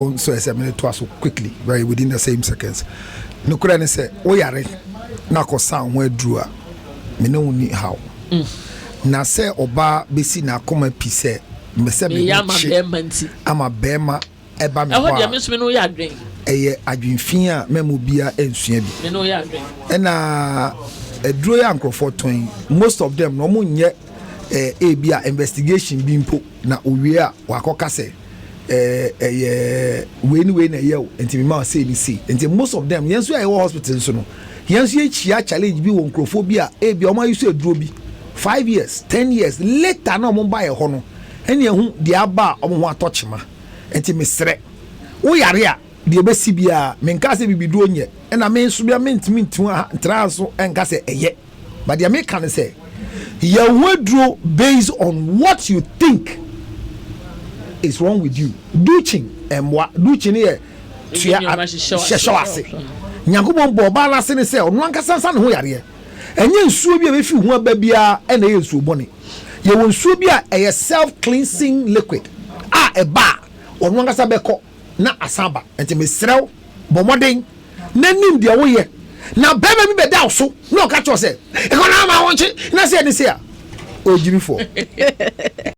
So as a minute to us quickly, very within the same seconds. No could say, "Oh, yare, na ko sound where drew a me no ni how." Na say oba besi na come pise me say me ama bema eba me ho dia me so me no ya adwen eye adwenfin a memo bia ensua bi me no ya adwen na edro ya nkrofo ton most of them no mo nye bia investigation bi mpo na owie a wakoka say we na yew enti me ma say ni see enti most of them yenso ya hospital so no yenso ye chia challenge bi wo nkrofo bi a bia o ma yusu edro bi 5 years 10 years later na o mo ba ye ho no ene ehu de aba o mo ho atochema enti me sere wo yare a de be si bia me nka se bibidu onye na me nso bia mentimi ntu tra so enka se eye but de me kan say you withdraw based on what you think is wrong with you. Duching and what duching here shawase. Nyankopon bo ba la se ne se ono anka sansa ne ho yare. Enye nsuo bi a be fi ho aba bia e na ye nsuo bone. Ye won nsuo bi a self cleansing liquid. E ba ono anka sa be ko na asaba. Enti me serew bo moden na nim de wo ye. Na bema mi be da so na o ka cho se. E ko na ma wonche na se ni se a. O jimi fo.